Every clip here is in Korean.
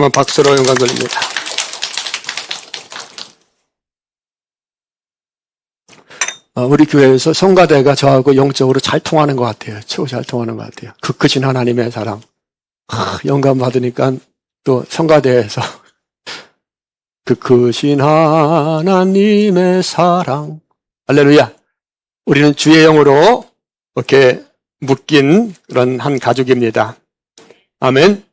한번 박수로 영광 돌립니다. 우리 교회에서 성가대가 저하고 영적으로 잘 통하는 것 같아요. 최고 잘 통하는 것 같아요. 그 크신 하나님의 사랑. 영감 받으니까 또 성가대에서 그 크신 하나님의 사랑. 할렐루야. 우리는 주의 영으로 이렇게 묶인 그런 한 가족입니다. 아멘.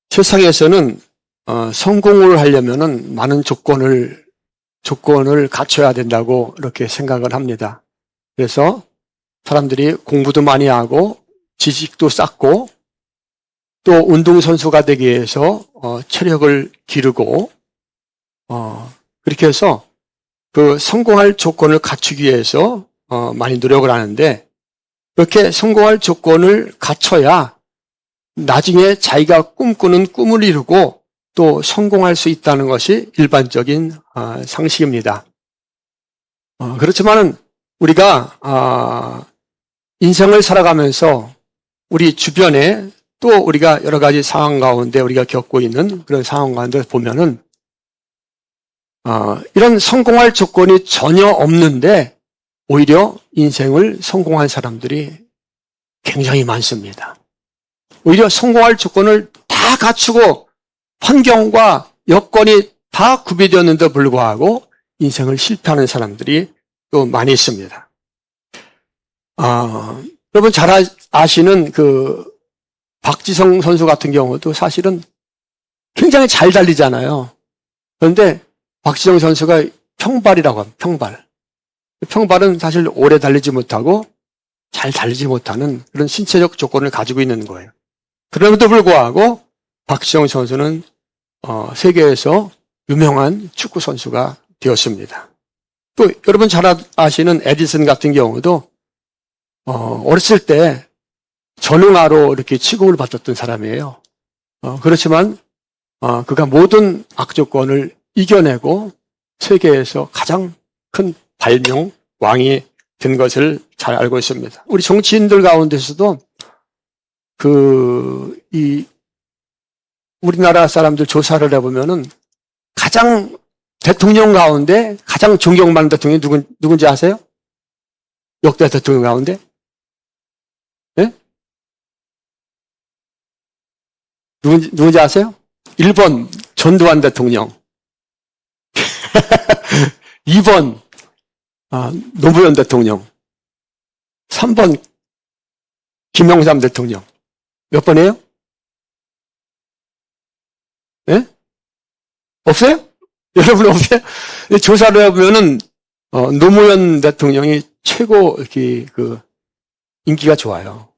세상에서는 성공을 하려면은 많은 조건을 갖춰야 된다고 이렇게 생각을 합니다. 그래서 사람들이 공부도 많이 하고 지식도 쌓고 또 운동선수가 되기 위해서 체력을 기르고 그렇게 해서 그 성공할 조건을 갖추기 위해서 많이 노력을 하는데 그렇게 성공할 조건을 갖춰야 나중에 자기가 꿈꾸는 꿈을 이루고 또 성공할 수 있다는 것이 일반적인 상식입니다. 그렇지만은 우리가 인생을 살아가면서 우리 주변에 또 우리가 여러 가지 상황 가운데 우리가 겪고 있는 그런 상황 가운데 보면은 이런 성공할 조건이 전혀 없는데 오히려 인생을 성공한 사람들이 굉장히 많습니다. 오히려 성공할 조건을 다 갖추고 환경과 여건이 다 구비되었는데 불구하고 인생을 실패하는 사람들이 또 많이 있습니다. 여러분 잘 아시는 그 박지성 선수 같은 경우도 사실은 굉장히 잘 달리잖아요. 그런데 박지성 선수가 평발이라고 합니다. 평발. 평발은 사실 오래 달리지 못하고 잘 달리지 못하는 그런 신체적 조건을 가지고 있는 거예요. 그럼에도 불구하고 박지성 선수는 세계에서 유명한 축구 선수가 되었습니다. 또 여러분 잘 아시는 에디슨 같은 경우도 어렸을 때 전응아로 이렇게 취급을 받았던 사람이에요. 그렇지만 그가 모든 악조건을 이겨내고 세계에서 가장 큰 발명 왕이 된 것을 잘 알고 있습니다. 우리 정치인들 가운데서도 우리나라 사람들 조사를 해보면은 가장 대통령 가운데 가장 존경받는 대통령이 누군지 아세요? 역대 대통령 가운데? 네? 누군지 아세요? 1번 전두환 대통령. 2번 노무현 대통령. 3번 김영삼 대통령. 몇 번이에요? 네? 없어요? 여러분 없어요? 조사를 해보면은 노무현 대통령이 최고 이렇게 인기가 좋아요.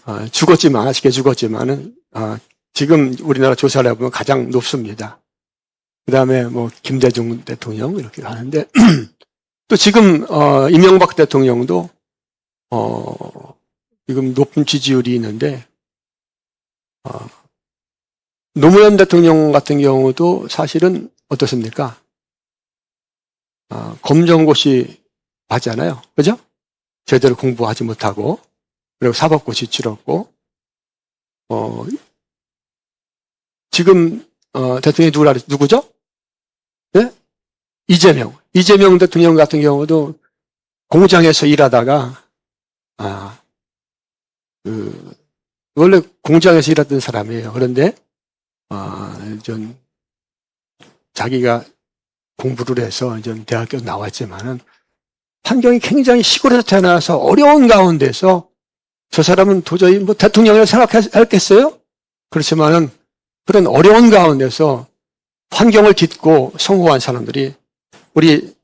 아쉽게 죽었지만은 지금 우리나라 조사를 해보면 가장 높습니다. 그 다음에 김대중 대통령 이렇게 가는데 또 지금 이명박 대통령도 지금 높은 지지율이 있는데 노무현 대통령 같은 경우도 사실은 어떻습니까? 검정고시 맞잖아요. 그죠? 제대로 공부하지 못하고 그리고 사법고시 치렀고 지금 대통령이 누구죠? 네? 이재명 대통령 같은 경우도 공장에서 일하다가 원래 공장에서 일하던 사람이에요. 그런데 자기가 공부를 해서 대학교 나왔지만은 환경이 굉장히 시골에서 태어나서 어려운 가운데서 저 사람은 도저히 대통령이라고 생각했겠어요? 그렇지만은 그런 어려운 가운데서 환경을 딛고 성공한 사람들이 우리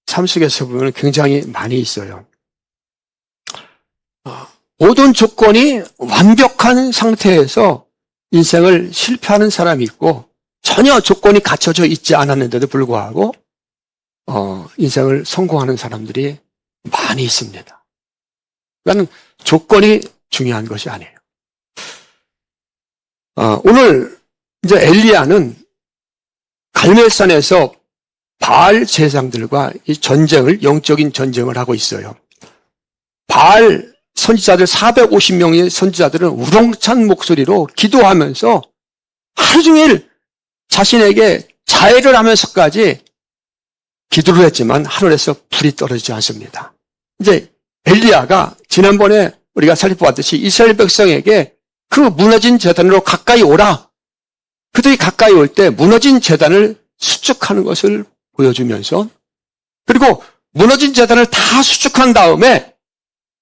삶 속에서 보면 굉장히 많이 있어요. 모든 조건이 완벽한 상태에서 인생을 실패하는 사람이 있고 전혀 조건이 갖춰져 있지 않았는데도 불구하고 인생을 성공하는 사람들이 많이 있습니다. 그러니까 조건이 중요한 것이 아니에요. 오늘 이제 엘리야는 갈멜산에서 바알 제사장들과 이 전쟁을 영적인 전쟁을 하고 있어요. 바알 선지자들 450명의 선지자들은 우렁찬 목소리로 기도하면서 하루 종일 자신에게 자해를 하면서까지 기도를 했지만 하늘에서 불이 떨어지지 않습니다. 이제 엘리야가 지난번에 우리가 살펴봤듯이 이스라엘 백성에게 그 무너진 제단으로 가까이 오라. 그들이 가까이 올 때 무너진 제단을 수축하는 것을 보여주면서 그리고 무너진 제단을 다 수축한 다음에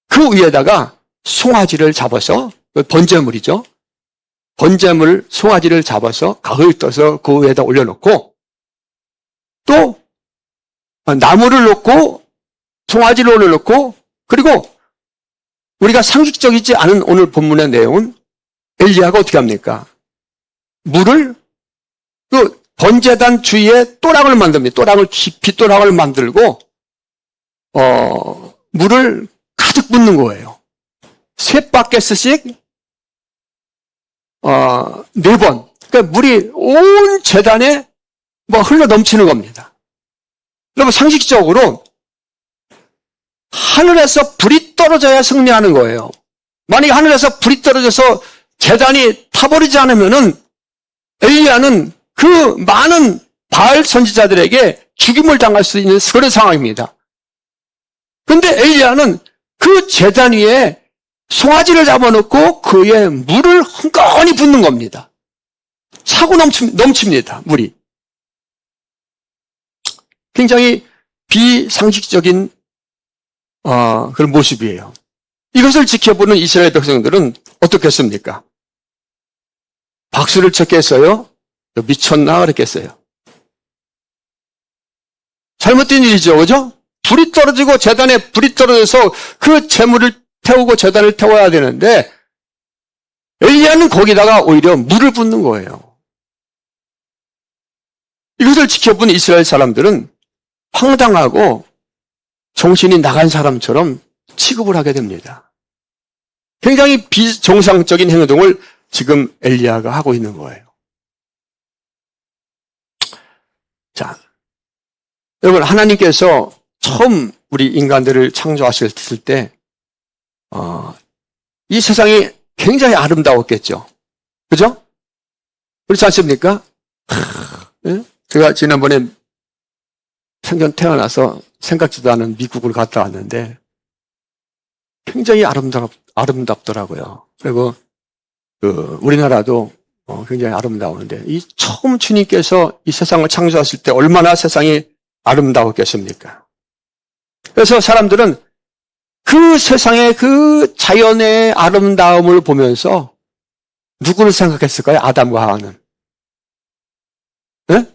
그 위에다가 송아지를 잡아서 번제물이죠. 번제물 송아지를 잡아서 가을 떠서 그 위에다 올려놓고 또 나무를 놓고 송아지를 올려놓고 그리고 우리가 상식적이지 않은 오늘 본문의 내용은 엘리야가 어떻게 합니까? 물을 그 번제단 주위에 또랑을 만듭니다. 또랑을 깊이 또랑을 만들고 물을 가득 붓는 거예요. 3바켓씩 4번. 그러니까 물이 온 제단에 흘러 넘치는 겁니다. 여러분 상식적으로 하늘에서 불이 떨어져야 승리하는 거예요. 만약에 하늘에서 불이 떨어져서 제단이 타버리지 않으면은 엘리야는 그 많은 바알 선지자들에게 죽임을 당할 수 있는 그런 상황입니다. 그런데 엘리야는 그 제단 위에 송아지를 잡아놓고 그 위에 물을 흥건히 붓는 겁니다. 차고 넘칩니다. 물이. 굉장히 비상식적인 그런 모습이에요. 이것을 지켜보는 이스라엘 백성들은 어떻겠습니까? 박수를 쳤겠어요? 미쳤나 그랬겠어요? 잘못된 일이죠, 그죠? 불이 떨어지고 제단에 불이 떨어져서 그 재물을 태우고 제단을 태워야 되는데 엘리야는 거기다가 오히려 물을 붓는 거예요. 이것을 지켜본 이스라엘 사람들은 황당하고 정신이 나간 사람처럼 취급을 하게 됩니다. 굉장히 비정상적인 행동을 지금 엘리야가 하고 있는 거예요. 자, 여러분 하나님께서 처음 우리 인간들을 창조하실 때 이 세상이 굉장히 아름다웠겠죠. 그죠? 그렇지 않습니까? 제가 지난번에 생전 태어나서 생각지도 않은 미국을 갔다 왔는데 굉장히 아름답더라고요. 그리고 우리나라도 굉장히 아름다운데 이 처음 주님께서 이 세상을 창조하실 때 얼마나 세상이 아름다웠겠습니까? 그래서 사람들은 그 세상의 그 자연의 아름다움을 보면서 누구를 생각했을까요? 아담과 하와는. 네?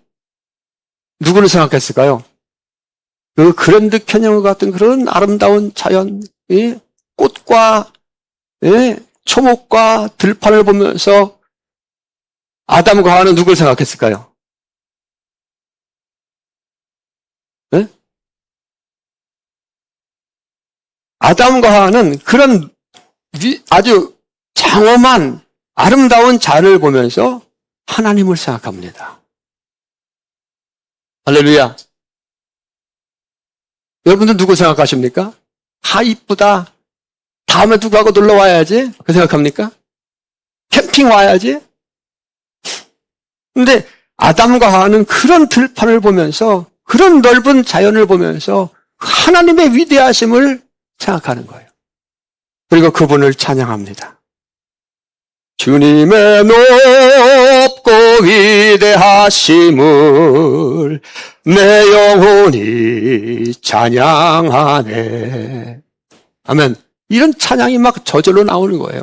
누구를 생각했을까요? 그 그랜드 캐니언 같은 그런 아름다운 자연, 꽃과 초목과 들판을 보면서 아담과 하와는 누구를 생각했을까요? 네? 아담과 하와는 그런 아주 장엄한 아름다운 자연을 보면서 하나님을 생각합니다. 할렐루야. 여러분들 누구 생각하십니까? 이쁘다. 다음에 누구하고 놀러 와야지. 그 생각합니까? 캠핑 와야지. 근데 아담과 하와는 그런 들판을 보면서 그런 넓은 자연을 보면서 하나님의 위대하심을 생각하는 거예요. 그리고 그분을 찬양합니다. 주님의 높고 위대하심을 내 영혼이 찬양하네. 아멘. 이런 찬양이 막 저절로 나오는 거예요.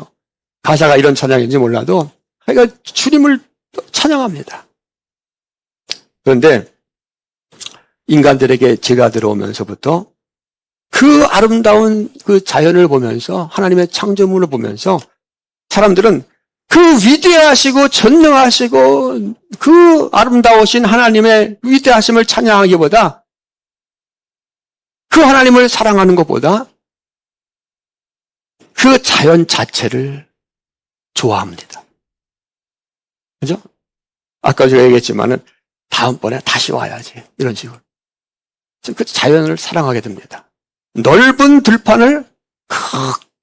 가사가 이런 찬양인지 몰라도 그러니까 주님을 찬양합니다. 그런데 인간들에게 죄가 들어오면서부터 그 아름다운 그 자연을 보면서 하나님의 창조물을 보면서 사람들은 그 위대하시고 전능하시고 그 아름다우신 하나님의 위대하심을 찬양하기보다 그 하나님을 사랑하는 것보다 그 자연 자체를 좋아합니다. 그죠? 아까 제가 얘기했지만은 다음번에 다시 와야지. 이런 식으로. 그 자연을 사랑하게 됩니다. 넓은 들판을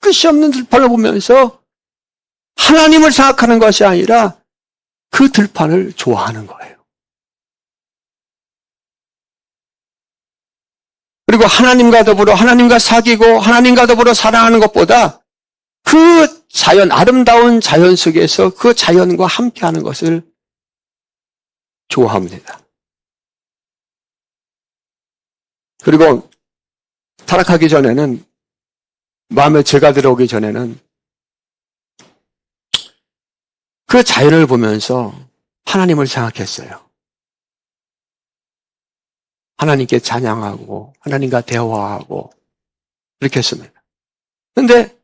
끝이 없는 들판을 보면서 하나님을 생각하는 것이 아니라 그 들판을 좋아하는 거예요. 그리고 하나님과 더불어 하나님과 사귀고 하나님과 더불어 사랑하는 것보다 그 자연, 아름다운 자연 속에서 그 자연과 함께하는 것을 좋아합니다. 그리고 타락하기 전에는, 마음에 죄가 들어오기 전에는 그 자연을 보면서 하나님을 생각했어요. 하나님께 찬양하고 하나님과 대화하고 그렇게 했습니다. 그런데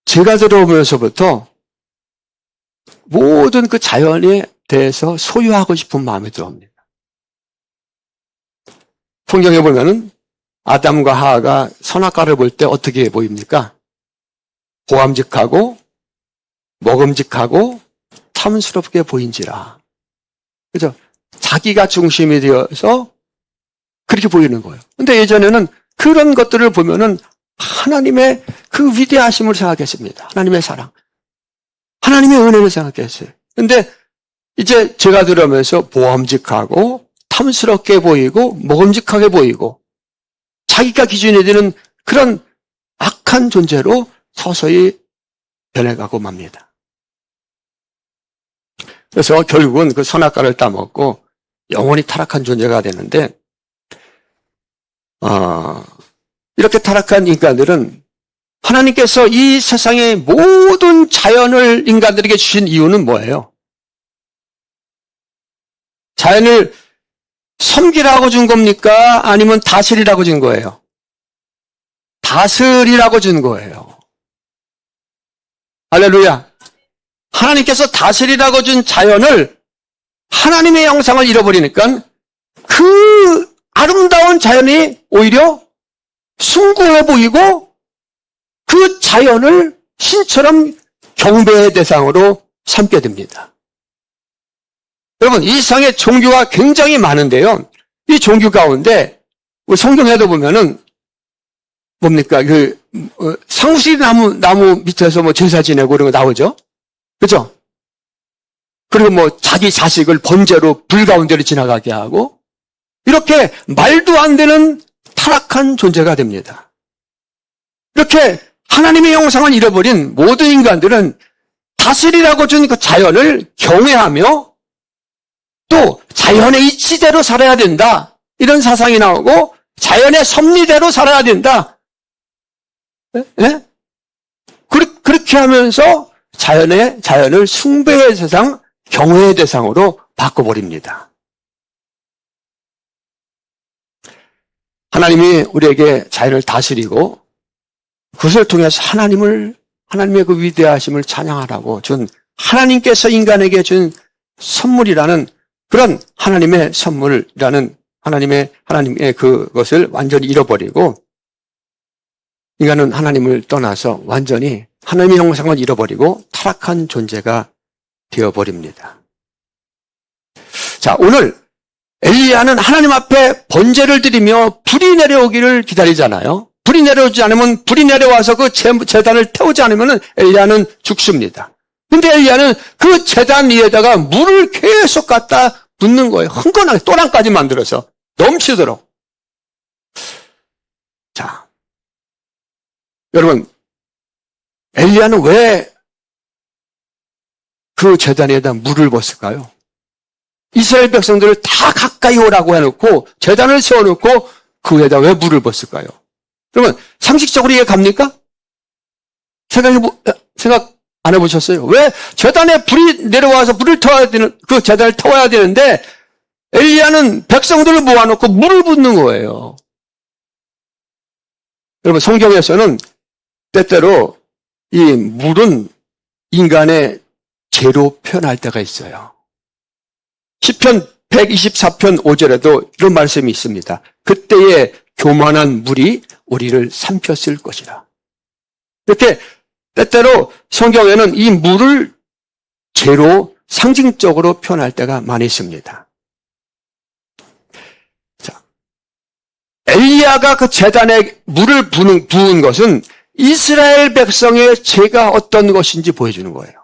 죄가 들어오면서부터 모든 그 자연에 대해서 소유하고 싶은 마음이 들어옵니다. 성경에 보면은 아담과 하와가 선악과를 볼 때 어떻게 보입니까? 보암직하고 먹음직하고 탐스럽게 보인지라. 그죠? 자기가 중심이 되어서 그렇게 보이는 거예요. 근데 예전에는 그런 것들을 보면은 하나님의 그 위대하심을 생각했습니다. 하나님의 사랑. 하나님의 은혜를 생각했어요. 근데 이제 제가 들으면서 보암직하고 탐스럽게 보이고 먹음직하게 보이고 자기가 기준이 되는 그런 악한 존재로 서서히 변해가고 맙니다. 그래서 결국은 그 선악과를 따먹고 영원히 타락한 존재가 되는데, 이렇게 타락한 인간들은 하나님께서 이 세상의 모든 자연을 인간들에게 주신 이유는 뭐예요? 자연을 섬기라고 준 겁니까? 아니면 다스리라고 준 거예요? 다스리라고 준 거예요. 할렐루야. 하나님께서 다스리라고 준 자연을 하나님의 형상을 잃어버리니까 그 아름다운 자연이 오히려 숭고해 보이고 그 자연을 신처럼 경배의 대상으로 삼게 됩니다. 여러분, 이 세상에 종교가 굉장히 많은데요. 이 종교 가운데 성경에도 보면은 뭡니까? 상수리 나무 밑에서 제사 지내고 그런 거 나오죠? 그죠? 그리고 자기 자식을 번제로 불 가운데로 지나가게 하고 이렇게 말도 안 되는 타락한 존재가 됩니다. 이렇게 하나님의 형상을 잃어버린 모든 인간들은 다스리라고 준 그 자연을 경외하며 또 자연의 이치대로 살아야 된다. 이런 사상이 나오고 자연의 섭리대로 살아야 된다. 네? 그렇게 하면서 자연을 숭배의 대상, 경외의 대상으로 바꿔버립니다. 하나님이 우리에게 자연을 다스리고 그것을 통해서 하나님의 그 위대하심을 찬양하라고 준 하나님께서 인간에게 준 선물이라는 그런 하나님의 선물이라는 하나님의 그것을 완전히 잃어버리고 인간은 하나님을 떠나서 완전히 하나님의 형상을 잃어버리고 타락한 존재가 되어버립니다. 자, 오늘 엘리야는 하나님 앞에 번제를 드리며 불이 내려오기를 기다리잖아요. 불이 내려오지 않으면 불이 내려와서 그 제단을 태우지 않으면 엘리야는 죽습니다. 근데 엘리야는 그 제단 위에다가 물을 계속 갖다 붓는 거예요. 흥건하게 또랑까지 만들어서 넘치도록. 자, 여러분, 엘리야는 왜 그 제단 위에다 물을 붓을까요? 이스라엘 백성들을 다 가까이 오라고 해놓고 제단을 세워놓고 그 위에다 왜 물을 붓을까요? 그러면 상식적으로 이해 갑니까? 생각 안 해보셨어요? 왜 제단에 불이 내려와서 불을 태워야 되는, 그 제단을 태워야 되는데 엘리야는 백성들을 모아놓고 물을 붓는 거예요. 여러분, 성경에서는 때때로 이 물은 인간의 죄로 표현할 때가 있어요. 시편 124편 5절에도 이런 말씀이 있습니다. 그때의 교만한 물이 우리를 삼켰을 것이라. 이렇게 때때로 성경에는 이 물을 죄로 상징적으로 표현할 때가 많이 있습니다. 자, 엘리야가 그 제단에 물을 부은 것은 이스라엘 백성의 죄가 어떤 것인지 보여주는 거예요.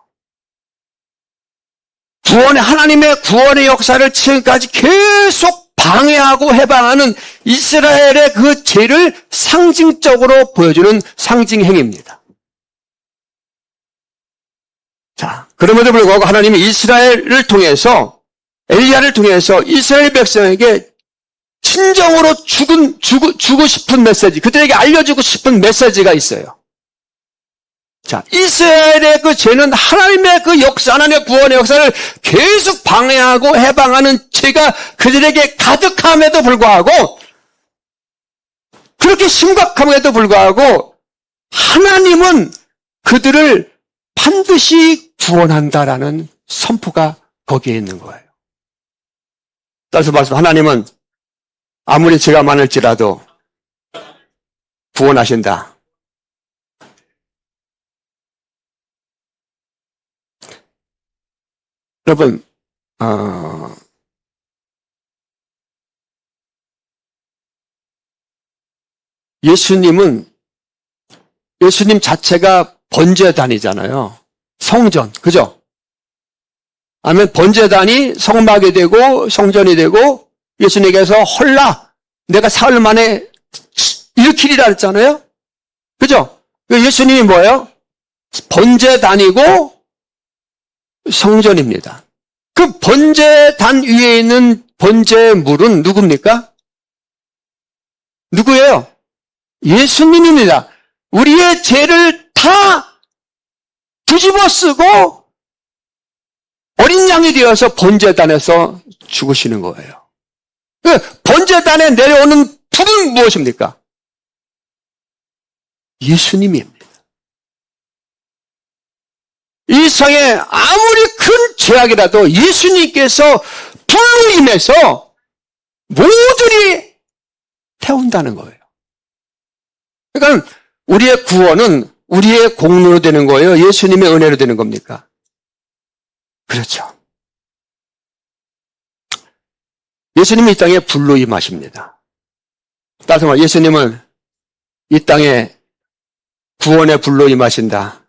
하나님의 구원의 역사를 지금까지 계속 방해하고 해방하는 이스라엘의 그 죄를 상징적으로 보여주는 상징 행위입니다. 자, 그럼에도 불구하고 하나님이 이스라엘을 통해서, 엘리야를 통해서 이스라엘 백성에게 진정으로 주고 싶은 메시지, 그들에게 알려주고 싶은 메시지가 있어요. 자, 이스라엘의 그 죄는 하나님의 그 역사, 하나님의 구원의 역사를 계속 방해하고 해방하는 죄가 그들에게 가득함에도 불구하고, 그렇게 심각함에도 불구하고, 하나님은 그들을 반드시 구원한다라는 선포가 거기에 있는 거예요. 따라서 말씀, 하나님은 아무리 죄가 많을지라도 구원하신다. 여러분, 예수님 자체가 번제단이잖아요. 성전, 그죠? 아니면 번제단이 성막이 되고 성전이 되고 예수님께서 헐라 내가 사흘 만에 일으키리라 했잖아요. 그죠? 예수님이 뭐예요? 번제단이고 성전입니다. 그 번제단 위에 있는 번제물은 누굽니까? 누구예요? 예수님입니다. 우리의 죄를 다 뒤집어 쓰고 어린 양이 되어서 번제단에서 죽으시는 거예요. 그 번제단에 내려오는 불은 무엇입니까? 예수님입니다. 이 세상에 아무리 큰 죄악이라도 예수님께서 불로 인해서 모두리 태운다는 거예요. 그러니까 우리의 구원은 우리의 공로로 되는 거예요? 예수님의 은혜로 되는 겁니까? 그렇죠. 예수님이 이 땅에 불로 임하십니다. 따라서 말하면 예수님은 이 땅에 구원의 불로 임하신다.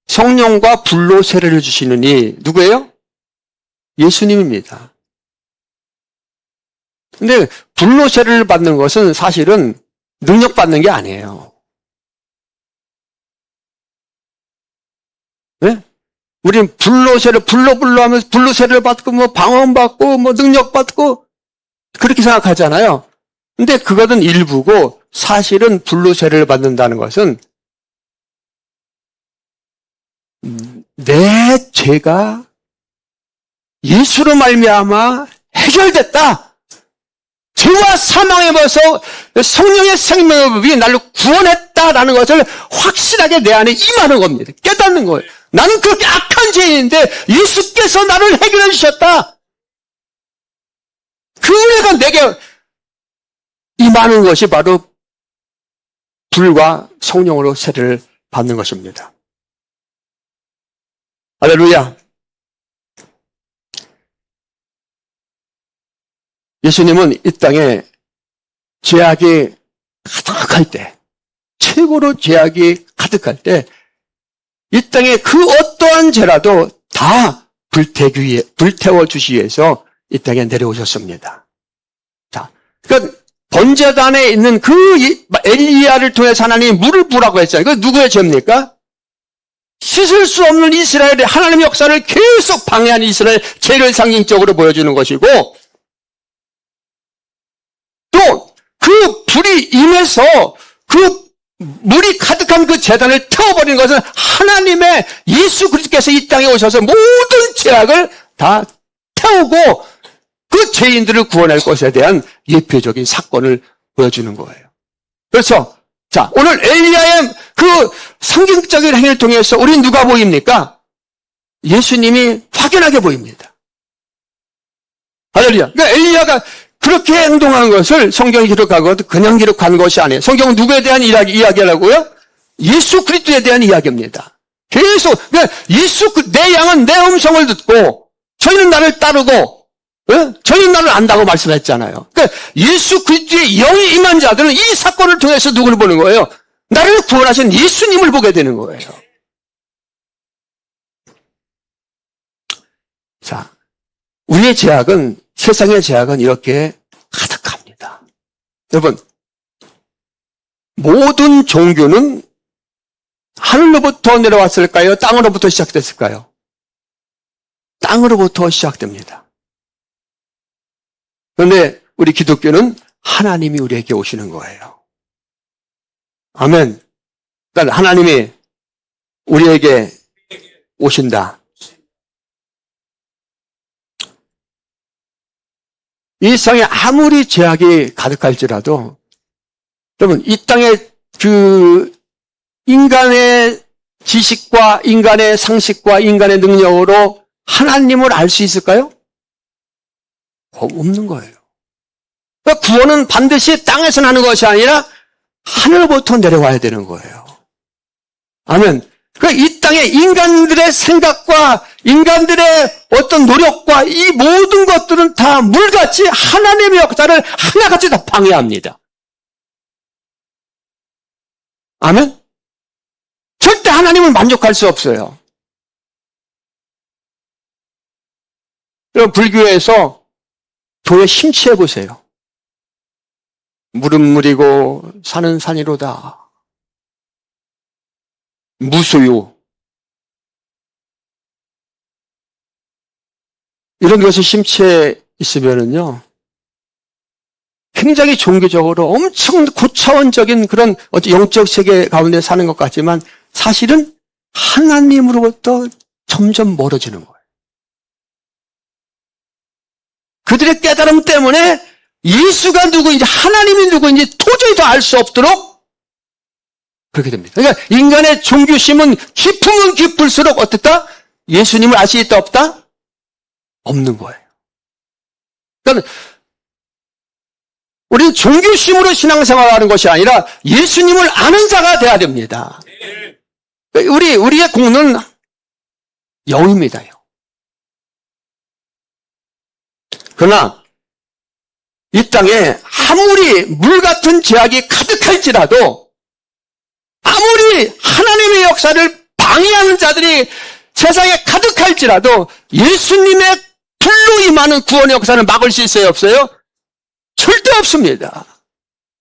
성령과 불로 세례를 주시는 이 누구예요? 예수님입니다. 근데 불로 세례를 받는 것은 사실은 능력 받는 게 아니에요. 네? 우리는 불로 하면서 불로 세례를 받고 뭐 방언 받고 뭐 능력 받고 그렇게 생각하잖아요. 근데 그것은 일부고 사실은 불로 세례를 받는다는 것은 내 죄가 예수로 말미암아 해결됐다. 죄와 사망에 벗어 성령의 생명이 나를 구원했다라는 것을 확실하게 내 안에 임하는 겁니다. 깨닫는 거예요. 나는 그렇게 악한 죄인인데 예수께서 나를 해결해 주셨다. 그 은혜가 내게 임하는 것이 바로 불과 성령으로 세례를 받는 것입니다. 할렐루야. 예수님은 이 땅에 죄악이 가득할 때, 최고로 죄악이 가득할 때, 이 땅에 그 어떠한 죄라도 다 불태워 주시기 위해서 이 땅에 내려오셨습니다. 자, 그러니까 번제단에 있는 그 엘리야를 통해서 하나님이 물을 부라고 했잖아요. 그 누구의 죄입니까? 씻을 수 없는 이스라엘의 하나님의 역사를 계속 방해한 이스라엘 죄를 상징적으로 보여주는 것이고, 또 그 불이 임해서 그 물이 가득한 그 제단을 태워버리는 것은 하나님의 예수 그리스도께서 이 땅에 오셔서 모든 죄악을 다 태우고 그 죄인들을 구원할 것에 대한 예표적인 사건을 보여주는 거예요. 그렇죠? 자, 오늘 엘리야의 그 상징적인 행위를 통해서 우리는 누가 보입니까? 예수님이 확연하게 보입니다. 할렐루야. 그러니까 엘리야가 그렇게 행동하는 것을 성경이 기록하고 그냥 기록한 것이 아니에요. 성경은 누구에 대한 이야기라고요? 예수 그리스도에 대한 이야기입니다. 계속 그러니까 내 양은 내 음성을 듣고 저희는 나를 따르고 저희는 나를 안다고 말씀했잖아요. 그러니까 예수 그리스도의 영이 임한 자들은 이 사건을 통해서 누구를 보는 거예요? 나를 구원하신 예수님을 보게 되는 거예요. 자, 우리의 죄악은, 세상의 죄악은 이렇게 가득합니다. 여러분, 모든 종교는 하늘로부터 내려왔을까요? 땅으로부터 시작됐을까요? 땅으로부터 시작됩니다. 그런데 우리 기독교는 하나님이 우리에게 오시는 거예요. 아멘. 그러니까 하나님이 우리에게 오신다. 이 세상에 아무리 죄악이 가득할지라도 여러분, 이 땅에 인간의 지식과 인간의 상식과 인간의 능력으로 하나님을 알 수 있을까요? 없는 거예요. 그러니까 구원은 반드시 땅에서 나는 것이 아니라 하늘부터 내려와야 되는 거예요. 아멘. 그러니까 이 땅에 인간들의 생각과 인간들의 어떤 노력과 이 모든 것들은 다 물같이 하나님의 역사를 하나같이 다 방해합니다. 아멘? 절대 하나님을 만족할 수 없어요. 여러분, 불교에서 교회 심취해 보세요. 물은 물이고 산은 산이로다. 무소유. 이런 것이 심취해 있으면은요, 굉장히 종교적으로 엄청 고차원적인 그런 영적 세계 가운데 사는 것 같지만 사실은 하나님으로부터 점점 멀어지는 거예요. 그들의 깨달음 때문에 예수가 누구인지 하나님이 누구인지 도저히 더 알 수 없도록 그렇게 됩니다. 그러니까 인간의 종교심은 깊으면 깊을수록 어떻다? 예수님을 알 수 있다 없다? 없는 거예요. 그러니까 우리는 종교심으로 신앙생활을 하는 것이 아니라 예수님을 아는 자가 돼야 됩니다. 우리의 공로는 영입니다. 그러나 이 땅에 아무리 물 같은 죄악이 가득할지라도 아무리 하나님의 역사를 방해하는 자들이 세상에 가득할지라도 예수님의 불로 임하는 구원의 역사를 막을 수 있어요? 없어요? 절대 없습니다.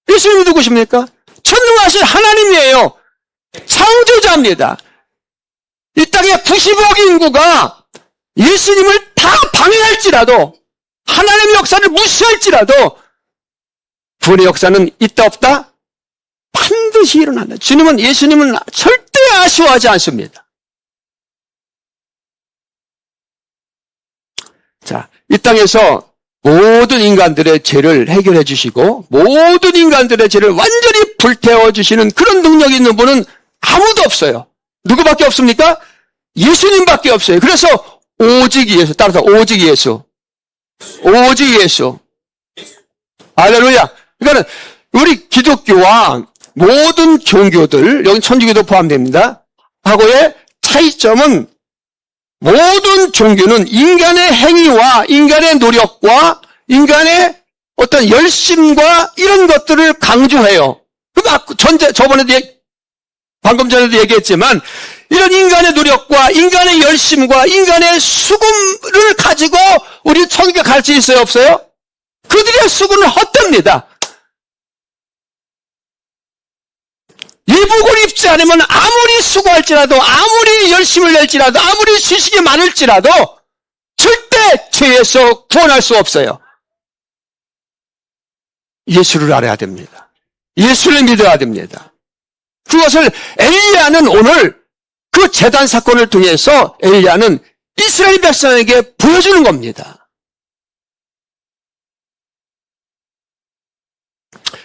예수님이 누구십니까? 전능하신 하나님이에요. 창조자입니다. 이 땅에 90억 인구가 예수님을 다 방해할지라도 하나님의 역사를 무시할지라도 구원의 역사는 있다 없다? 반드시 일어난다. 예수님은 절대 아쉬워하지 않습니다. 자, 이 땅에서 모든 인간들의 죄를 해결해 주시고 모든 인간들의 죄를 완전히 불태워 주시는 그런 능력이 있는 분은 아무도 없어요. 누구밖에 없습니까? 예수님밖에 없어요. 그래서 오직 예수. 따라서 오직 예수. 오직 예수. 할렐루야. 그러니까 우리 기독교와 모든 종교들, 여기 천주교도 포함됩니다. 하고의 차이점은 모든 종교는 인간의 행위와 인간의 노력과 인간의 어떤 열심과 이런 것들을 강조해요. 방금 전에도 얘기했지만 이런 인간의 노력과 인간의 열심과 인간의 수고를 가지고 우리 천국에 갈 수 있어요? 없어요? 그들의 수고는 헛됩니다. 예복을 입지 않으면 아무리 수고할지라도 아무리 열심을 낼지라도 아무리 지식이 많을지라도 절대 죄에서 구원할 수 없어요. 예수를 알아야 됩니다. 예수를 믿어야 됩니다. 그것을 엘리야는 오늘 그 제단 사건을 통해서 엘리야는 이스라엘 백성에게 보여주는 겁니다.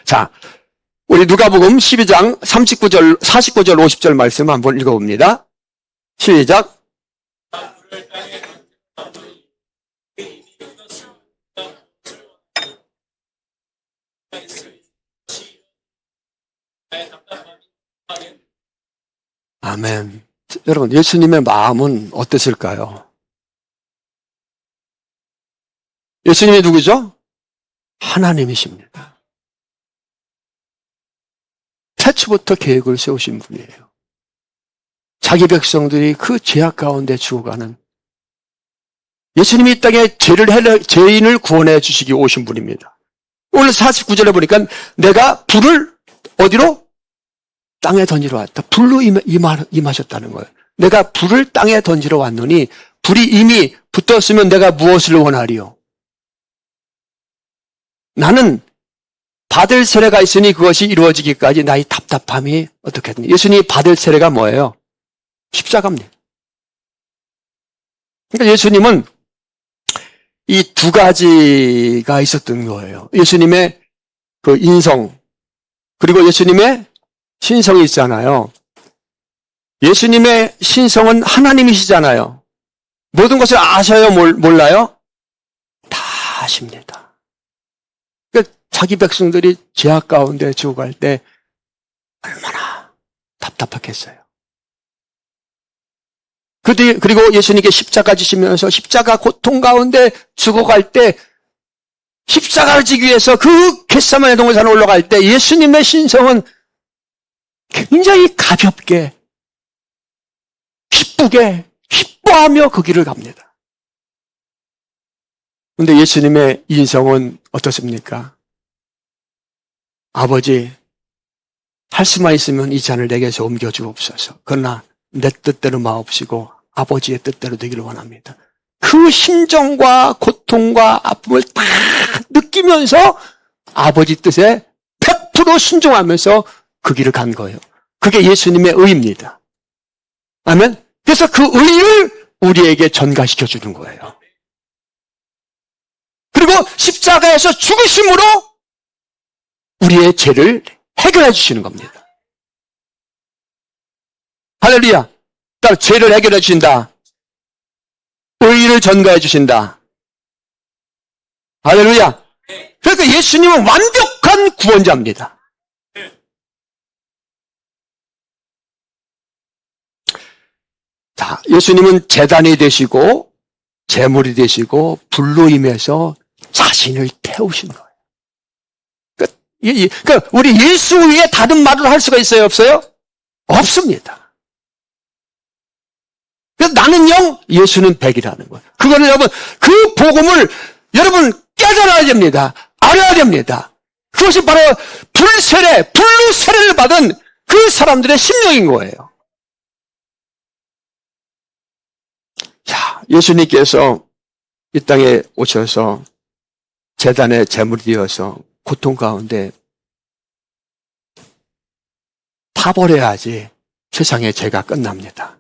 자, 우리 누가복음 12장 39절, 49절, 50절 말씀 한번 읽어봅니다. 시작. 아멘. 여러분, 예수님의 마음은 어땠을까요? 예수님이 누구죠? 하나님이십니다. 태초부터 계획을 세우신 분이에요. 자기 백성들이 그 죄악 가운데 죽어가는 예수님이 이 땅에 죄인을 구원해 주시기 오신 분입니다. 오늘 49절에 보니까 내가 불을 어디로? 땅에 던지러 왔다. 불로 임하셨다는 거예요. 내가 불을 땅에 던지러 왔노니 불이 이미 붙었으면 내가 무엇을 원하리요? 나는 받을 세례가 있으니 그것이 이루어지기까지 나의 답답함이 어떻겠니? 예수님이 받을 세례가 뭐예요? 십자가입니다. 그러니까 예수님은 이 두 가지가 있었던 거예요. 예수님의 그 인성, 그리고 예수님의 신성이 있잖아요. 예수님의 신성은 하나님이시잖아요. 모든 것을 아셔요? 몰라요? 다 아십니다. 그러니까 자기 백성들이 죄악 가운데 죽어갈 때 얼마나 답답했겠어요. 그리고 예수님께 십자가 지시면서 십자가 고통 가운데 죽어갈 때 십자가를 지기 위해서 그 겟세마네 동산에 올라갈 때 예수님의 신성은 굉장히 가볍게 기쁘게 기뻐하며 그 길을 갑니다. 그런데 예수님의 인성은 어떻습니까? 아버지, 할 수만 있으면 이 잔을 내게서 옮겨주옵소서. 그러나 내 뜻대로 마옵시고 아버지의 뜻대로 되기를 원합니다. 그 심정과 고통과 아픔을 다 느끼면서 아버지 뜻에 100% 순종하면서 그 길을 간 거예요. 그게 예수님의 의입니다. 아멘? 그래서 그 의를 우리에게 전가시켜 주는 거예요. 그리고 십자가에서 죽으심으로 우리의 죄를 해결해 주시는 겁니다. 할렐루야. 그러니까 죄를 해결해 주신다. 의를 전가해 주신다. 할렐루야. 그러니까 예수님은 완벽한 구원자입니다. 자, 예수님은 제단이 되시고 제물이 되시고 불로 임해서 자신을 태우신 거예요. 그러니까 우리 예수 위에 다른 말을 할 수가 있어요? 없어요? 없습니다. 그래서 나는 0, 예수는 100이라는 거예요. 그거는 여러분, 그 복음을 여러분 깨달아야 됩니다. 알아야 됩니다. 그것이 바로 불로 세례를 받은 그 사람들의 심령인 거예요. 자, 예수님께서 이 땅에 오셔서 제단의 제물이 되어서 고통 가운데 타버려야지 세상의 죄가 끝납니다.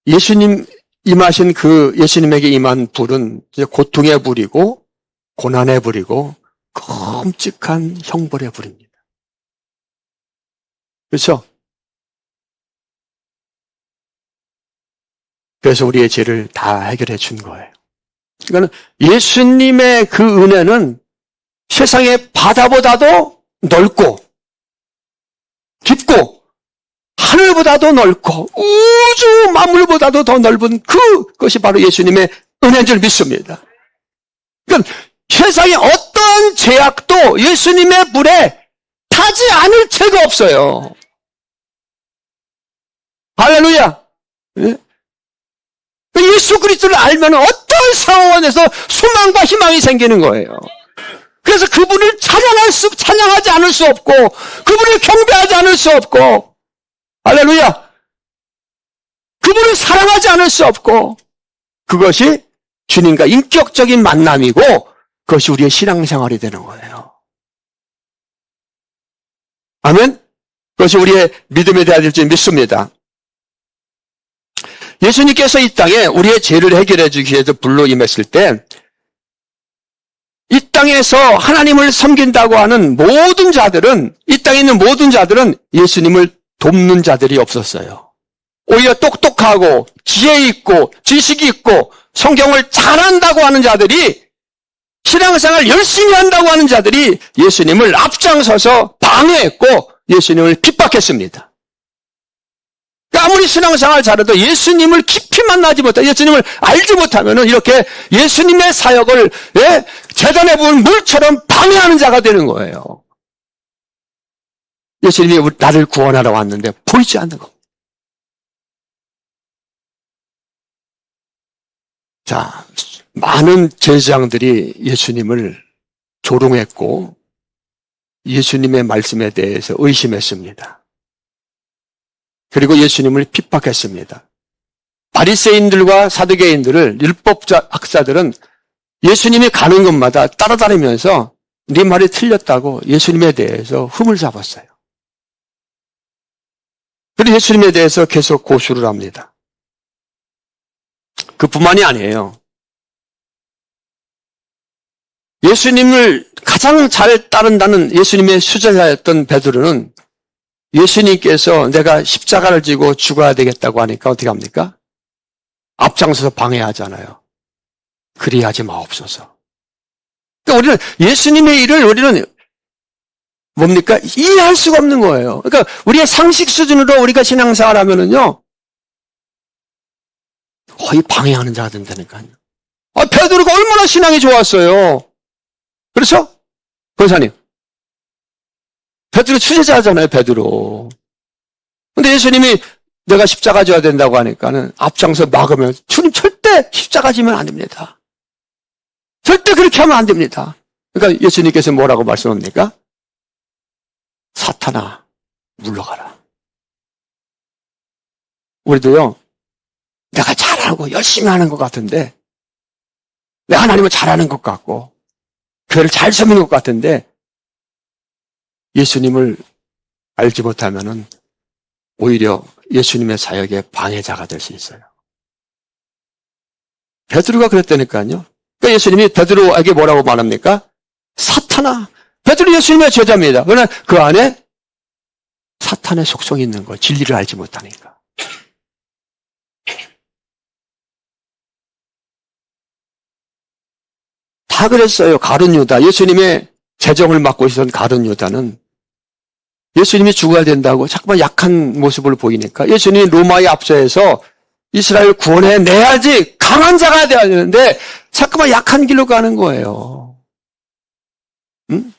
예수님 임하신 그 예수님에게 임한 불은 고통의 불이고 고난의 불이고 끔찍한 형벌의 불입니다. 그렇죠? 그래서 우리의 죄를 다 해결해 준 거예요. 그러니까 예수님의 그 은혜는 세상의 바다보다도 넓고 깊고 하늘보다도 넓고 우주 만물보다도 더 넓은 그것이 바로 예수님의 은혜인 줄 믿습니다. 그러니까 세상의 어떤 죄악도 예수님의 불에 타지 않을 죄가 없어요. 할렐루야. 예수 그리스도를 알면 어떤 상황에서 소망과 희망이 생기는 거예요. 그래서 그분을 찬양하지 않을 수 없고 그분을 경배하지 않을 수 없고 할렐루야. 그분을 사랑하지 않을 수 없고 그것이 주님과 인격적인 만남이고 그것이 우리의 신앙생활이 되는 거예요. 아멘? 그것이 우리의 믿음에 대한 줄 믿습니다. 예수님께서 이 땅에 우리의 죄를 해결해 주기 위해서 불로 임했을 때 이 땅에서 하나님을 섬긴다고 하는 모든 자들은 이 땅에 있는 모든 자들은 예수님을 돕는 자들이 없었어요. 오히려 똑똑하고 지혜 있고 지식이 있고 성경을 잘한다고 하는 자들이 신앙생활 열심히 한다고 하는 자들이 예수님을 앞장서서 방해했고 예수님을 핍박했습니다. 그러니까 아무리 신앙생활 잘해도 예수님을 깊이 만나지 못하고 예수님을 알지 못하면은 이렇게 예수님의 사역을 재단에 부은 물처럼 방해하는 자가 되는 거예요. 예수님이 나를 구원하러 왔는데 보이지 않는 거. 자, 많은 제사장들이 예수님을 조롱했고 예수님의 말씀에 대해서 의심했습니다. 그리고 예수님을 핍박했습니다. 바리새인들과 사두개인들을 율법자 학사들은 예수님이 가는 곳마다 따라다니면서 네 말이 틀렸다고 예수님에 대해서 흠을 잡았어요. 그리고 예수님에 대해서 계속 고수를 합니다. 그뿐만이 아니에요. 예수님을 가장 잘 따른다는 예수님의 수제자였던 베드로는 예수님께서 내가 십자가를 지고 죽어야 되겠다고 하니까 어떻게 합니까? 앞장서서 방해하잖아요. 그리하지 마옵소서. 그러니까 우리는 예수님의 일을 우리는 뭡니까? 이해할 수가 없는 거예요. 그러니까 우리의 상식 수준으로 우리가 신앙생활 하면은요, 거의 방해하는 자가 된다니까요. 베드로가 얼마나 신앙이 좋았어요. 그렇죠? 권사님. 베드로 추제자잖아요, 베드로. 근데 예수님이 내가 십자가 져야 된다고 하니까는 앞장서 막으면 주님 절대 십자가 지면 안 됩니다. 절대 그렇게 하면 안 됩니다. 그러니까 예수님께서 뭐라고 말씀합니까? 사탄아, 물러가라. 우리도요, 내가 잘하고 열심히 하는 것 같은데, 내가 하나님을 잘하는 것 같고, 교회를 잘 섬기는 것 같은데, 예수님을 알지 못하면은 오히려 예수님의 사역의 방해자가 될 수 있어요. 베드로가 그랬다니까요. 그러니까 예수님이 베드로에게 뭐라고 말합니까? 사탄아. 베드로 예수님의 제자입니다. 그러나 그 안에 사탄의 속성이 있는 거예요. 진리를 알지 못하니까. 다 그랬어요. 가룟 유다. 예수님의 재정을 맡고 있었던 가룟 유다는 예수님이 죽어야 된다고 자꾸만 약한 모습을 보이니까 예수님이 로마의 앞서에서 이스라엘 구원해내야지 강한 자가 돼야 되는데 자꾸만 약한 길로 가는 거예요. 응?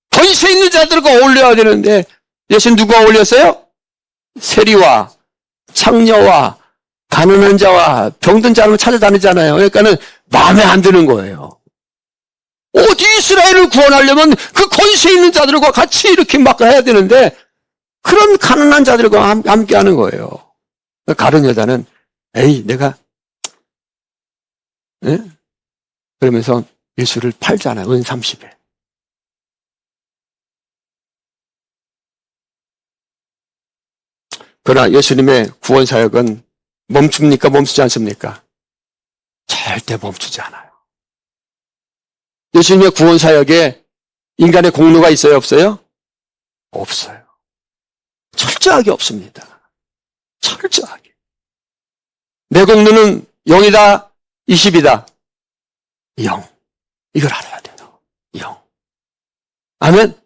권세 있는 자들과 어울려야 되는데 예수님 누가 어울렸어요? 세리와 창녀와 가난한 자와 병든 자를 찾아다니잖아요. 그러니까는 마음에 안 드는 거예요. 어디 이스라엘을 구원하려면 그 권세 있는 자들과 같이 이렇게 막 해야 되는데 그런 가난한 자들과 함께 하는 거예요. 가룟 여자는 에이 내가 그러면서 예수를 팔잖아요. 은 30에. 그러나 예수님의 구원 사역은 멈춥니까? 멈추지 않습니까? 절대 멈추지 않아요. 예수님의 구원 사역에 인간의 공로가 있어요? 없어요? 없어요. 철저하게 없습니다. 철저하게. 내 공로는 0이다, 20이다. 0. 이걸 알아야 돼요. 0. 아멘.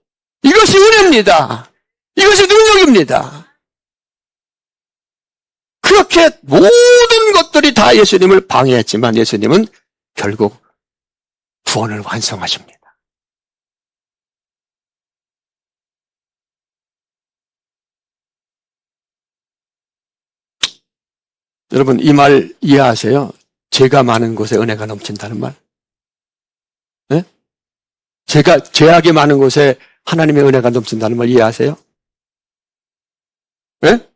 이것이 은혜입니다. 이것이 능력입니다. 그렇게 모든 것들이 다 예수님을 방해했지만 예수님은 결국 구원을 완성하십니다. 여러분 이 말 이해하세요? 죄가 많은 곳에 은혜가 넘친다는 말? 네? 죄악이 많은 곳에 하나님의 은혜가 넘친다는 말 이해하세요? 네?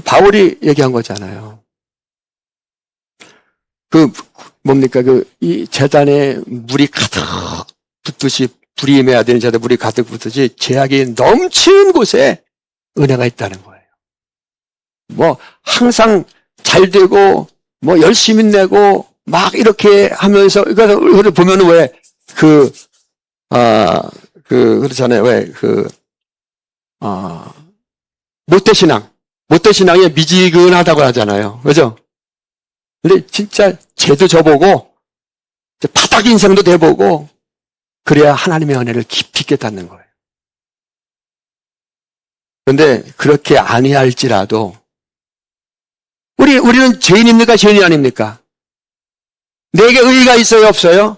바울이 얘기한 거잖아요. 뭡니까? 이 재단에 물이 가득 붙듯이 불이 임해야 되는 재단에 물이 가득 붙듯이 죄악이 넘치는 곳에 은혜가 있다는 거예요. 항상 잘 되고, 열심히 내고, 막 이렇게 하면서, 이거를 보면은 왜, 그렇잖아요. 왜, 모태신앙이 미지근하다고 하잖아요. 그죠? 근데 진짜 죄도 져보고, 바닥 인생도 돼보고, 그래야 하나님의 은혜를 깊이 깨닫는 거예요. 그런데 그렇게 아니할지라도, 우리는 죄인입니까? 죄인이 아닙니까? 내게 의의가 있어요? 없어요?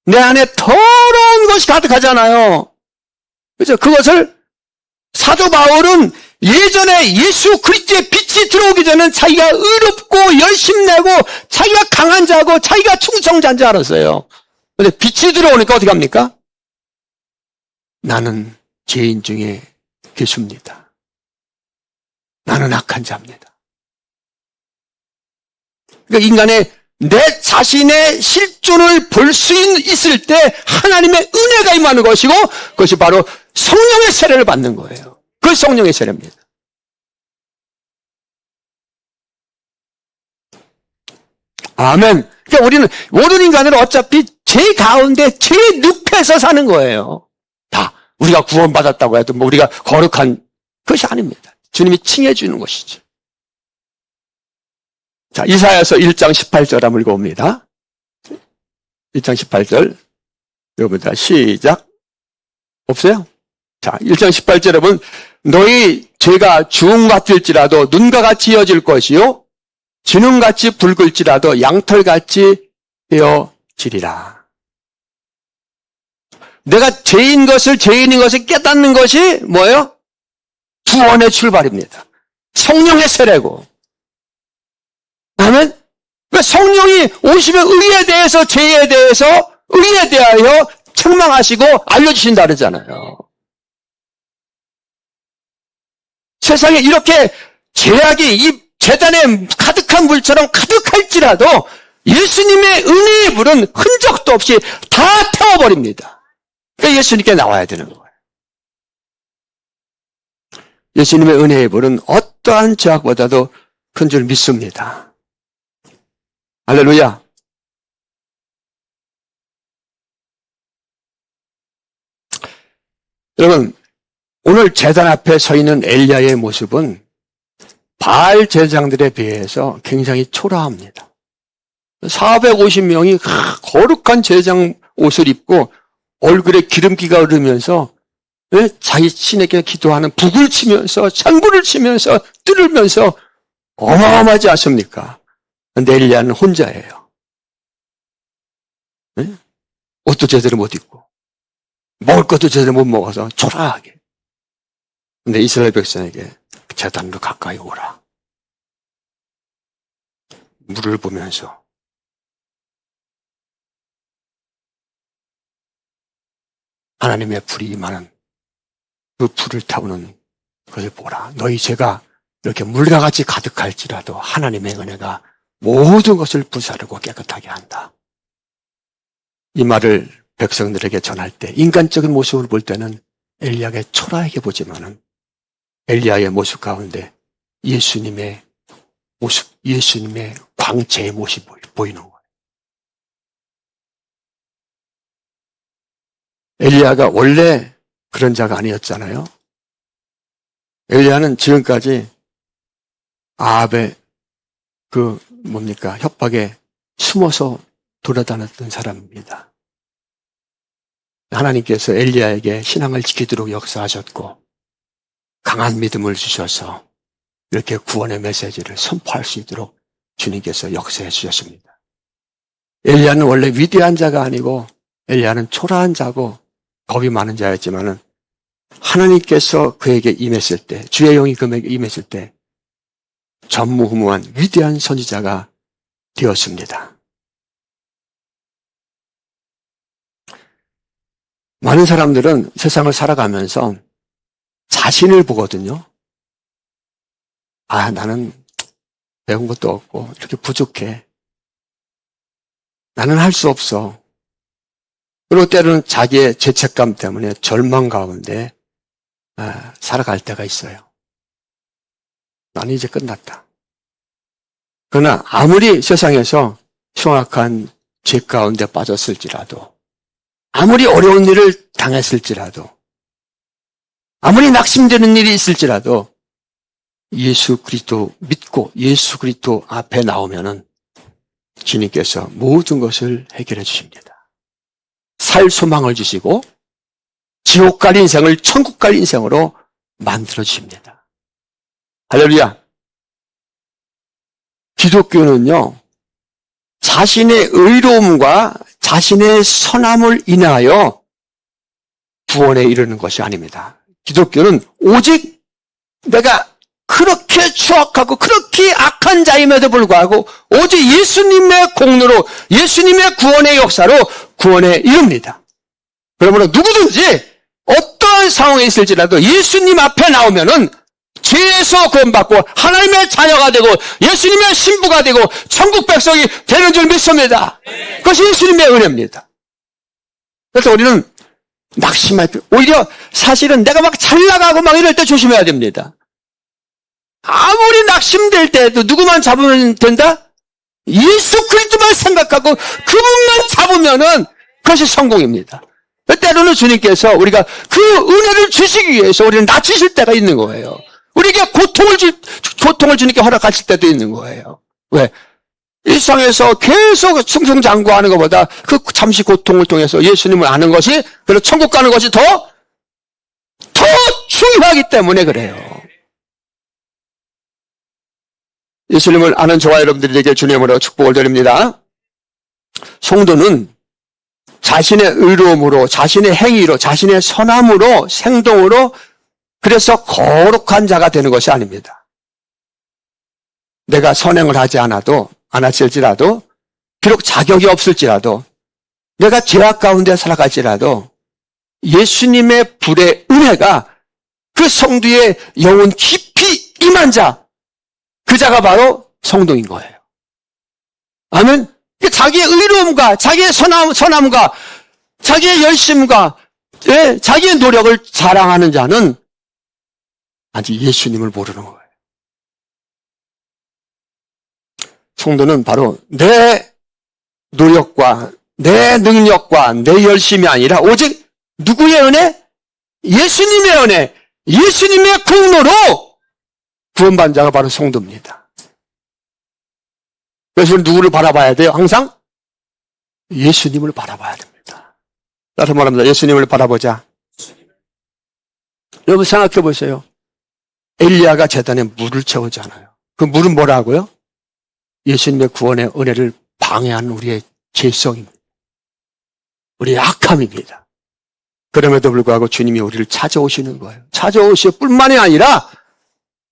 내 안에 더러운 것이 가득하잖아요. 그죠? 그것을 사도 바울은 예전에 예수 그리스도의 빛이 들어오기 전에 자기가 의롭고 열심내고 자기가 강한 자고 자기가 충성자인 줄 알았어요. 그런데 빛이 들어오니까 어떻게 합니까? 나는 죄인 중에 괴수입니다. 나는 악한 자입니다. 그러니까 인간의 내 자신의 실존을 볼 수 있을 때 하나님의 은혜가 임하는 것이고 그것이 바로 성령의 세례를 받는 거예요. 그것이 성령의 세례입니다. 아멘. 그러니까 우리는 모든 인간은 어차피 죄 가운데 죄 늪에서 사는 거예요. 다 우리가 구원받았다고 해도 뭐 우리가 거룩한 것이 아닙니다. 주님이 칭해 주는 것이죠. 자, 이사야서 1장 18절 한번 읽어봅니다. 1장 18절 읽어봅니다. 시작. 없어요? 자, 1장 18절에 보면 너희 죄가 주홍 같을지라도 눈과 같이 이어질 것이요 진홍같이 붉을지라도 양털같이 되어지리라. 내가 죄인 것을 깨닫는 것이 뭐예요? 구원의 출발입니다. 성령의 세례고. 아멘? 그러니까 성령이 오시면 의에 대해서 죄에 대해서 의에 대하여 책망하시고 알려주신다 그러잖아요. 세상에 이렇게 죄악이 이 재단에 가득한 물처럼 가득할지라도 예수님의 은혜의 물은 흔적도 없이 다 태워버립니다. 그러니까 예수님께 나와야 되는 거예요. 예수님의 은혜의 물은 어떠한 죄악보다도 큰 줄 믿습니다. 할렐루야. 여러분, 오늘 재단 앞에 서 있는 엘리야의 모습은 바알 제사장들에 비해서 굉장히 초라합니다. 450명이 거룩한 제사장 옷을 입고 얼굴에 기름기가 흐르면서 자기 신에게 기도하는 북을 치면서 창부를 치면서 뚫으면서 어마어마하지 않습니까? 근데 엘리야는 혼자예요. 옷도 제대로 못 입고 먹을 것도 제대로 못 먹어서 초라하게. 근데 이스라엘 백성에게 제단으로 가까이 오라. 물을 보면서 하나님의 불이 임하는 그 불을 타오는 것을 보라. 너희 죄가 이렇게 물과 같이 가득할지라도 하나님의 은혜가 모든 것을 부사르고 깨끗하게 한다. 이 말을 백성들에게 전할 때 인간적인 모습을 볼 때는 엘리야의 초라하게 보지만은 엘리야의 모습 가운데 예수님의 모습, 예수님의 광채의 모습이 보이는 거예요. 엘리야가 원래 그런 자가 아니었잖아요. 엘리야는 지금까지 아합의 협박에 숨어서 돌아다녔던 사람입니다. 하나님께서 엘리야에게 신앙을 지키도록 역사하셨고 강한 믿음을 주셔서 이렇게 구원의 메시지를 선포할 수 있도록 주님께서 역사해 주셨습니다. 엘리야는 원래 위대한 자가 아니고 엘리야는 초라한 자고 겁이 많은 자였지만은 하나님께서 그에게 임했을 때, 주의 영이 그에게 임했을 때 전무후무한 위대한 선지자가 되었습니다. 많은 사람들은 세상을 살아가면서 자신을 보거든요. 나는 배운 것도 없고 이렇게 부족해. 나는 할 수 없어. 그리고 때로는 자기의 죄책감 때문에 절망 가운데 살아갈 때가 있어요. 나는 이제 끝났다. 그러나 아무리 세상에서 흉악한 죄 가운데 빠졌을지라도, 아무리 어려운 일을 당했을지라도, 아무리 낙심되는 일이 있을지라도 예수 그리스도 믿고 예수 그리스도 앞에 나오면은 주님께서 모든 것을 해결해 주십니다. 살 소망을 주시고 지옥 갈 인생을 천국 갈 인생으로 만들어 주십니다. 할렐루야. 기독교는요, 자신의 의로움과 자신의 선함을 인하여 구원에 이르는 것이 아닙니다. 기독교는 오직 내가 그렇게 추악하고 그렇게 악한 자임에도 불구하고 오직 예수님의 공로로, 예수님의 구원의 역사로 구원에 이릅니다. 그러므로 누구든지 어떠한 상황에 있을지라도 예수님 앞에 나오면은 죄에서 구원받고 하나님의 자녀가 되고 예수님의 신부가 되고 천국 백성이 되는 줄 믿습니다. 그것이 예수님의 은혜입니다. 그래서 우리는 낙심할 필요, 오히려 사실은 내가 막 잘 나가고 막 이럴 때 조심해야 됩니다. 아무리 낙심될 때도 누구만 잡으면 된다? 예수 그리스도만 생각하고 그분만 잡으면은 그것이 성공입니다. 때로는 주님께서 우리가 그 은혜를 주시기 위해서 우리는 낮추실 때가 있는 거예요. 우리에게 고통을 주님께 허락하실 때도 있는 거예요. 왜? 일상에서 계속 승승장구하는 것보다 그 잠시 고통을 통해서 예수님을 아는 것이, 그리고 천국 가는 것이 더 중요하기 때문에 그래요. 예수님을 아는 저와 여러분들에게 주님으로 축복을 드립니다. 성도는 자신의 의로움으로, 자신의 행위로, 자신의 선함으로, 행동으로 그래서 거룩한 자가 되는 것이 아닙니다. 내가 선행을 하지 않았을지라도, 비록 자격이 없을지라도, 내가 죄악 가운데 살아갈지라도 예수님의 불의 은혜가 그 성도의 영혼 깊이 임한 자, 그 자가 바로 성도인 거예요. 아멘. 자기의 의로움과 자기의 선함과 자기의 열심과 자기의 노력을 자랑하는 자는 아직 예수님을 모르는 거예요. 성도는 바로 내 노력과 내 능력과 내 열심이 아니라 오직 누구의 은혜? 예수님의 은혜, 예수님의 공로로 구원받은 자가 바로 성도입니다. 그래서 누구를 바라봐야 돼요? 항상 예수님을 바라봐야 됩니다. 따라서 말합니다. 예수님을 바라보자. 여러분 생각해 보세요. 엘리야가 제단에 물을 채우잖아요. 그 물은 뭐라고요? 예수님의 구원의 은혜를 방해하는 우리의 죄성입니다. 우리의 악함입니다. 그럼에도 불구하고 주님이 우리를 찾아오시는 거예요. 찾아오실 뿐만이 아니라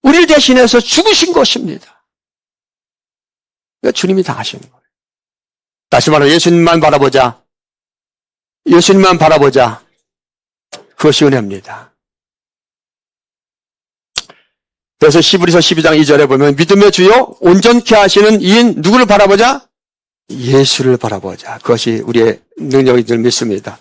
우리를 대신해서 죽으신 것입니다. 그러니까 주님이 다 하시는 거예요. 다시 말해 예수님만 바라보자. 예수님만 바라보자. 그것이 은혜입니다. 그래서 히브리서 12장 2절에 보면 믿음의 주요 온전케 하시는 이인 누구를 바라보자? 예수를 바라보자. 그것이 우리의 능력인 줄 믿습니다.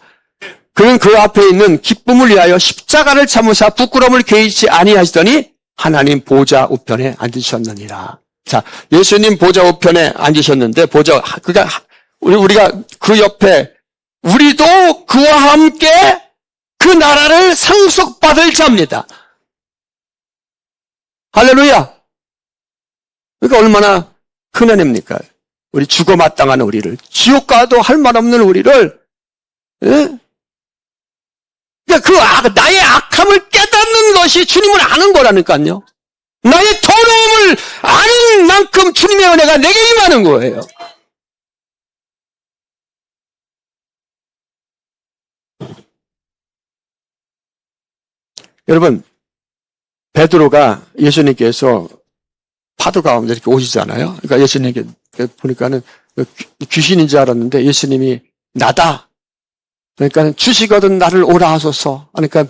그는 그 앞에 있는 기쁨을 위하여 십자가를 참으사 부끄러움을 개의치 아니하시더니 하나님 보좌 우편에 앉으셨느니라. 자, 예수님 보좌 우편에 앉으셨는데 그러니까 우리가 그 옆에 우리도 그와 함께 그 나라를 상속받을 자입니다. 할렐루야. 그러니까 얼마나 큰 은혜입니까? 우리 죽어 마땅한 우리를, 지옥 가도 할 말 없는 우리를, 예? 그러니까 나의 악함을 깨닫는 것이 주님을 아는 거라니까요. 나의 더러움을 아는 만큼 주님의 은혜가 내게 임하는 거예요. 여러분, 베드로가 예수님께서 파도 가운데 이렇게 오시잖아요. 그러니까 예수님께 보니까는 귀신인 줄 알았는데 예수님이 나다. 그러니까 주시거든 나를 오라 하소서. 그러니까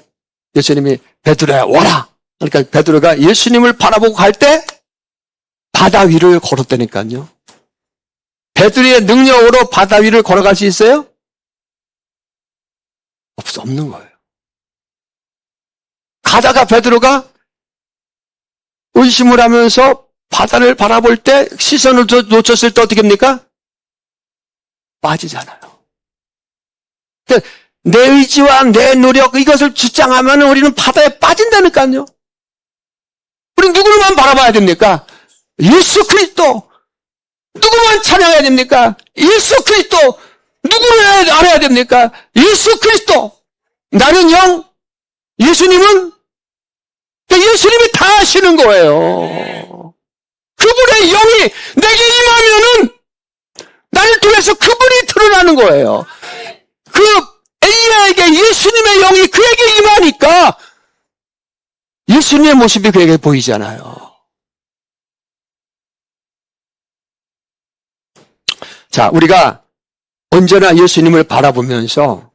예수님이 베드로야 오라. 그러니까 베드로가 예수님을 바라보고 갈 때 바다 위를 걸었다니까요. 베드로의 능력으로 바다 위를 걸어갈 수 있어요? 없는 거예요. 가다가 베드로가 의심을 하면서 바다를 바라볼 때 시선을 놓쳤을 때 어떻게 합니까? 빠지잖아요. 그러니까 내 의지와 내 노력 이것을 주장하면 우리는 바다에 빠진다니까요. 우리는 누구만 바라봐야 됩니까? 예수 그리스도. 누구만 찬양해야 됩니까? 예수 그리스도. 누구를 알아야 됩니까? 예수 그리스도. 나는 영, 예수님은 예수님이 다 하시는 거예요. 그분의 예수님의 영이 내게 임하면은 나를 통해서 그분이 드러나는 거예요. 그 엘리야에게 예수님의 영이 그에게 임하니까 예수님의 모습이 그에게 보이잖아요. 자, 우리가 언제나 예수님을 바라보면서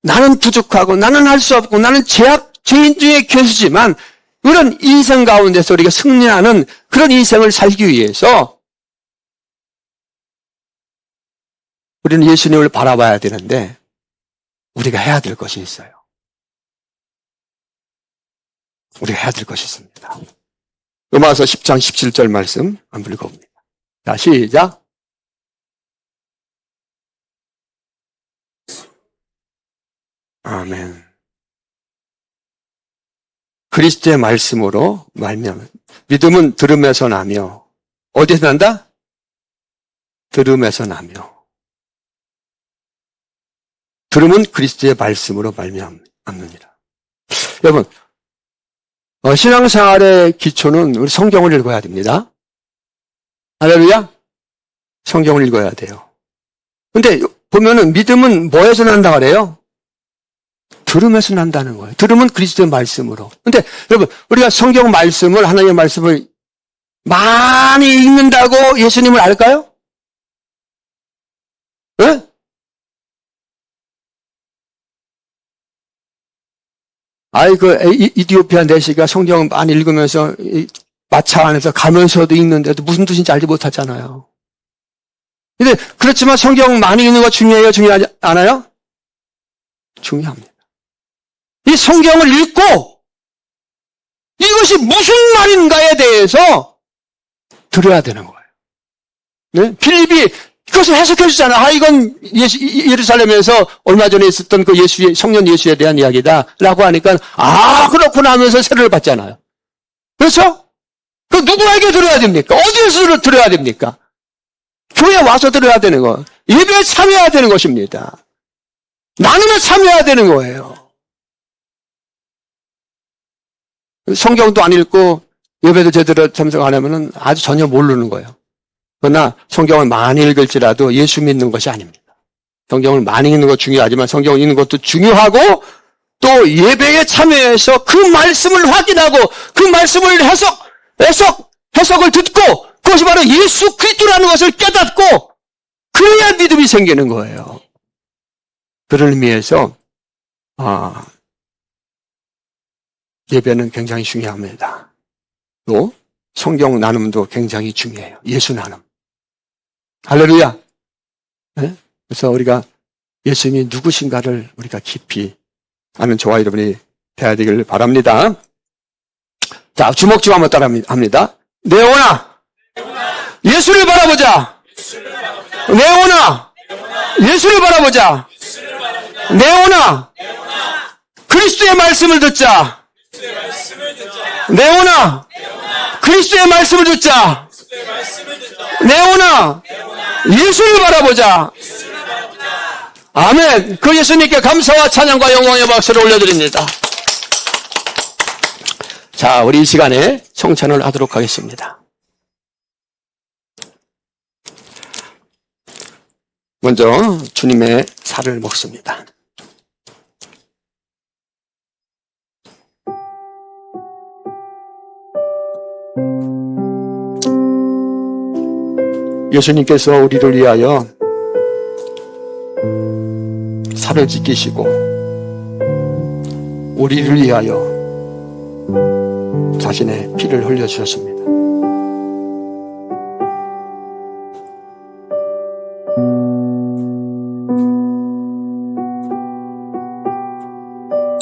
나는 부족하고 나는 할 수 없고 나는 죄인 중에 괴수지만 그런 인생 가운데서 우리가 승리하는 그런 인생을 살기 위해서 우리는 예수님을 바라봐야 되는데 우리가 해야 될 것이 있어요. 우리가 해야 될 것이 있습니다. 로마서 10장 17절 말씀 한번 읽어봅니다. 자, 시작. 아멘. 그리스도의 말씀으로 말미암아 믿음은 들음에서 나며 어디에서 난다? 들음에서 나며 들음은 그리스도의 말씀으로 말미암느니라. 여러분, 신앙생활의 기초는 우리 성경을 읽어야 됩니다. 할렐루야? 성경을 읽어야 돼요. 근데 보면은 믿음은 뭐에서 난다 그래요? 들음에서 난다는 거예요. 들음은 그리스도의 말씀으로. 근데 여러분, 우리가 성경 말씀을, 하나님의 말씀을 많이 읽는다고 예수님을 알까요? 네? 이디오피아 내시가 성경을 많이 읽으면서 마차 안에서 가면서도 읽는데도 무슨 뜻인지 알지 못하잖아요. 근데 그렇지만 성경 많이 읽는 거 중요해요? 중요하지 않아요? 중요합니다. 이 성경을 읽고 이것이 무슨 말인가에 대해서 들어야 되는 거예요. 네? 필립이 그것을 해석해 주잖아. 이건 예루살렘에서 얼마 전에 있었던 그 성년 예수에 대한 이야기다. 라고 하니까, 그렇구나 하면서 세례를 받잖아요. 그렇죠? 그 누구에게 들어야 됩니까? 어디에서 들어야 됩니까? 교회에 와서 들어야 되는 거. 예배에 참여해야 되는 것입니다. 나눔에 참여해야 되는 거예요. 성경도 안 읽고 예배도 제대로 참석 안 하면은 아주 전혀 모르는 거예요. 그러나 성경을 많이 읽을지라도 예수 믿는 것이 아닙니다. 성경을 많이 읽는 것 중요하지만 성경을 읽는 것도 중요하고 또 예배에 참여해서 그 말씀을 확인하고 그 말씀을 해석을 듣고 그것이 바로 예수 그리스도라는 것을 깨닫고 그래야 믿음이 생기는 거예요. 그런 의미에서 예배는 굉장히 중요합니다. 또 성경 나눔도 굉장히 중요해요. 예수 나눔. 할렐루야. 네? 그래서 우리가 예수님이 누구신가를 우리가 깊이 아는 저와 여러분이 돼야 되길 바랍니다. 자, 주먹 좀 한번 따라 합니다. 네오나, 예수를 바라보자. 네오나, 예수를 바라보자. 네오나, 그리스도의 말씀을 듣자. 네오나, 그리스도의 말씀을 듣자. 네오나, 예수를 바라보자. 아멘. 그 예수님께 감사와 찬양과 영광의 박수를 올려드립니다. 자, 우리 이 시간에 성찬을 하도록 하겠습니다. 먼저 주님의 살을 먹습니다. 예수님께서 우리를 위하여 살을 지키시고 우리를 위하여 자신의 피를 흘려주셨습니다.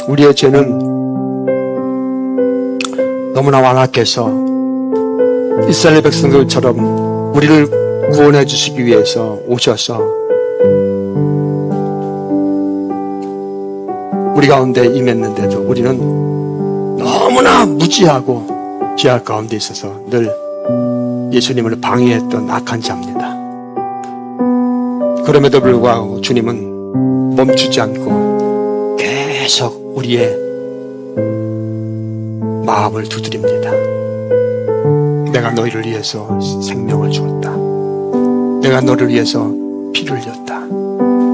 우리의 죄는 너무나 완악해서 이스라엘 백성들처럼 우리를 구원해 주시기 위해서 오셔서 우리 가운데 임했는데도 우리는 너무나 무지하고 죄악 가운데 있어서 늘 예수님을 방해했던 악한 자입니다. 그럼에도 불구하고 주님은 멈추지 않고 계속 우리의 마음을 두드립니다. 내가 너희를 위해서 생명을 주었다. 내가 너를 위해서 피를 흘렸다.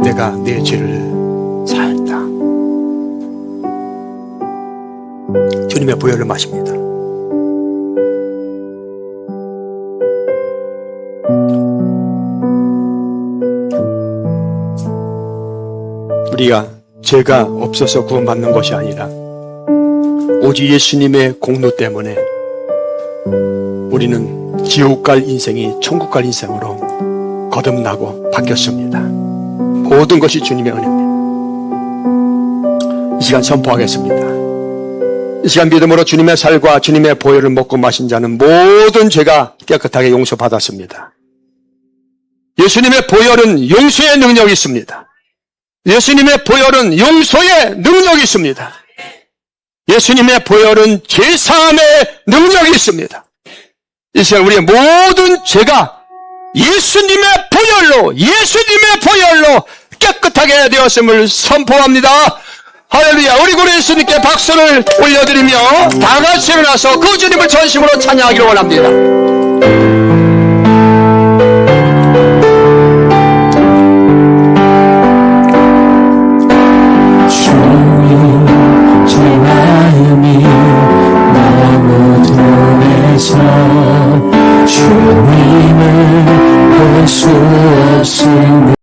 내가 내 죄를 사했다. 주님의 보혈을 마십니다. 우리가 죄가 없어서 구원받는 것이 아니라 오직 예수님의 공로 때문에 우리는 지옥 갈 인생이 천국 갈 인생으로 거듭나고 바뀌었습니다. 모든 것이 주님의 은혜입니다. 이 시간 선포하겠습니다. 이 시간 믿음으로 주님의 살과 주님의 보혈을 먹고 마신 자는 모든 죄가 깨끗하게 용서받았습니다. 예수님의 보혈은 용서의 능력이 있습니다. 예수님의 보혈은 용서의 능력이 있습니다. 예수님의 보혈은 죄사함의 능력이 있습니다. 이 시간 우리의 모든 죄가 예수님의 보혈로 깨끗하게 되었음을 선포합니다. 할렐루야. 우리 구주 예수님께 박수를 올려드리며 다 같이 일어나서 그 주님을 전심으로 찬양하기를 원합니다. 주님 제 마음이 너무 통해서 주님을 볼 수 없으니